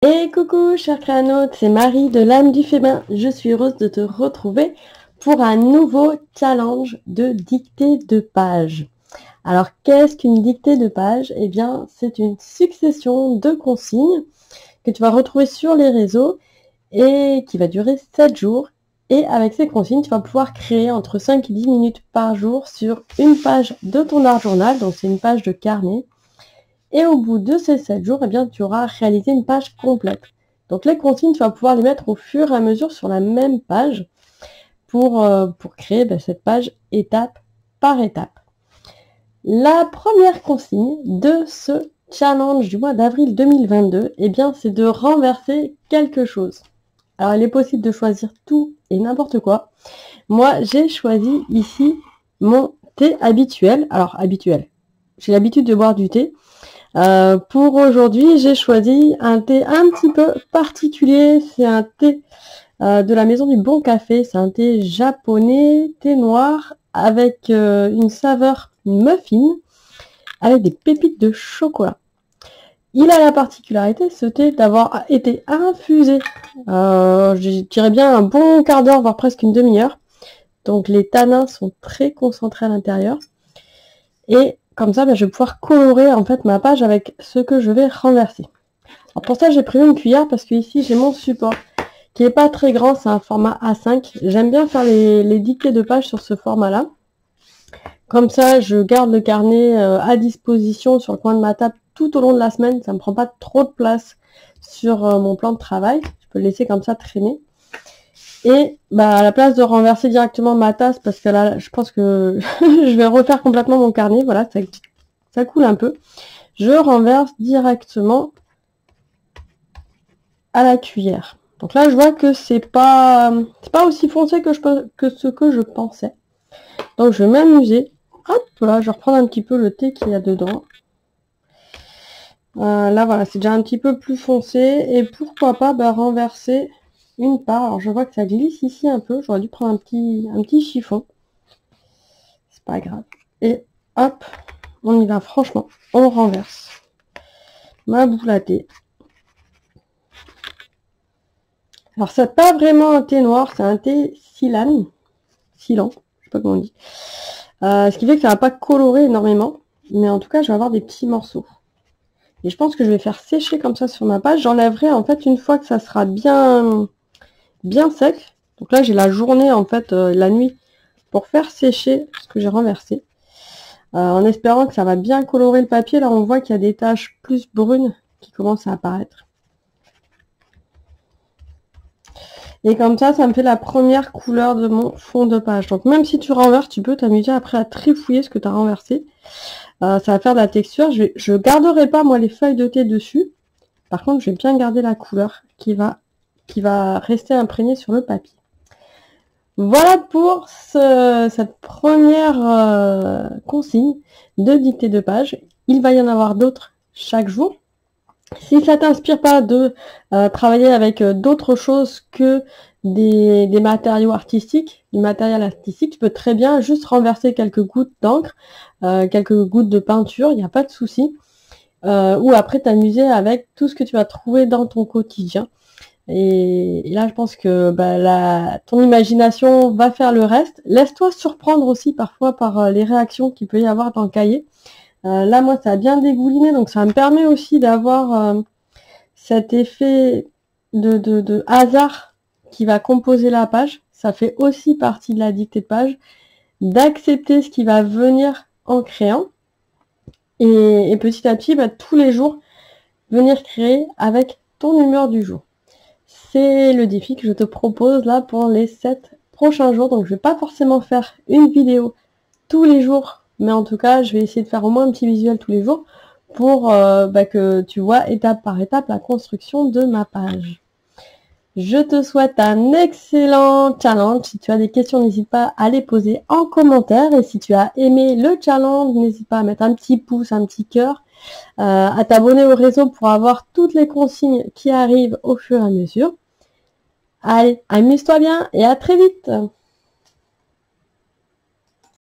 Et coucou chers créanautes, c'est Marie de l'âme du Fébin. Je suis heureuse de te retrouver c'est Marie de l'âme du Fébin. Je suis heureuse de te retrouver pour un nouveau challenge de dictée de pages. Alors qu'est-ce qu'une dictée de pages? Eh bien c'est une succession de consignes que tu vas retrouver sur les réseaux et qui va durer 7 jours. Et avec ces consignes, tu vas pouvoir créer entre 5 et 10 minutes par jour sur une page de ton art journal, donc c'est une page de carnet. Et au bout de ces 7 jours, eh bien, tu auras réalisé une page complète. Donc les consignes, tu vas pouvoir les mettre au fur et à mesure sur la même page pour créer cette page étape par étape. La première consigne de ce challenge du mois d'avril 2022, eh bien, c'est de renverser quelque chose. Alors, il est possible de choisir tout et n'importe quoi. Moi, j'ai choisi ici mon thé habituel. Alors, habituel. J'ai l'habitude de boire du thé. Pour aujourd'hui, j'ai choisi un thé un petit peu particulier. C'est un thé de la maison du Bon Café. C'est un thé japonais, thé noir, avec une saveur muffin, avec des pépites de chocolat. Il a la particularité, ce thé, d'avoir été infusé, je dirais bien un bon quart d'heure, voire presque une demi-heure. Donc les tanins sont très concentrés à l'intérieur. Et comme ça, je vais pouvoir colorer en fait ma page avec ce que je vais renverser. Alors pour ça, j'ai pris une cuillère parce que ici j'ai mon support qui est pas très grand, c'est un format A5. J'aime bien faire les dictées de pages sur ce format-là. Comme ça, je garde le carnet à disposition sur le coin de ma table tout au long de la semaine. Ça me prend pas trop de place sur mon plan de travail. Je peux le laisser comme ça traîner. Et à la place de renverser directement ma tasse, parce que là, je pense que je vais refaire complètement mon carnet, voilà, ça coule un peu. Je renverse directement à la cuillère. Donc là, je vois que c'est pas aussi foncé que ce que je pensais. Donc je vais m'amuser. Hop, voilà, je vais reprendre un petit peu le thé qu'il y a dedans. Là, voilà, c'est déjà un petit peu plus foncé. Et pourquoi pas renverser une part. Alors je vois que ça glisse ici un peu. J'aurais dû prendre un petit chiffon. C'est pas grave. Et hop, on y va. Franchement, on renverse ma boule à thé. Alors c'est pas vraiment un thé noir, c'est un thé Silan, je sais pas comment on dit. Ce qui fait que ça va pas colorer énormément, mais en tout cas je vais avoir des petits morceaux. Et je pense que je vais faire sécher comme ça sur ma page. J'enlèverai en fait une fois que ça sera bien sec. Donc là j'ai la journée en fait, la nuit, pour faire sécher ce que j'ai renversé. En espérant que ça va bien colorer le papier. Là on voit qu'il y a des taches plus brunes qui commencent à apparaître. Et comme ça, ça me fait la première couleur de mon fond de page. Donc même si tu renverses, tu peux t'amuser après à trifouiller ce que tu as renversé. Ça va faire de la texture. Je garderai pas moi les feuilles de thé dessus. Par contre, je vais bien garder la couleur qui va rester imprégnée sur le papier. Voilà pour cette première consigne de dictée de page. Il va y en avoir d'autres chaque jour. Si ça t'inspire pas de travailler avec d'autres choses que des matériaux artistiques, du matériel artistique, tu peux très bien juste renverser quelques gouttes d'encre, quelques gouttes de peinture, il n'y a pas de souci. Ou après t'amuser avec tout ce que tu vas trouver dans ton quotidien. Et là, je pense que ton imagination va faire le reste. Laisse-toi surprendre aussi parfois par les réactions qu'il peut y avoir dans le cahier. Là, moi, ça a bien dégouliné, donc ça me permet aussi d'avoir cet effet de hasard qui va composer la page. Ça fait aussi partie de la dictée de page, d'accepter ce qui va venir en créant. Et petit à petit, tous les jours, venir créer avec ton humeur du jour. C'est le défi que je te propose là pour les 7 prochains jours. Donc, je vais pas forcément faire une vidéo tous les jours, mais en tout cas, je vais essayer de faire au moins un petit visuel tous les jours pour que tu vois étape par étape la construction de ma page. Je te souhaite un excellent challenge. Si tu as des questions, n'hésite pas à les poser en commentaire. Et si tu as aimé le challenge, n'hésite pas à mettre un petit pouce, un petit cœur, à t'abonner au réseau pour avoir toutes les consignes qui arrivent au fur et à mesure. Allez, amuse-toi bien et à très vite!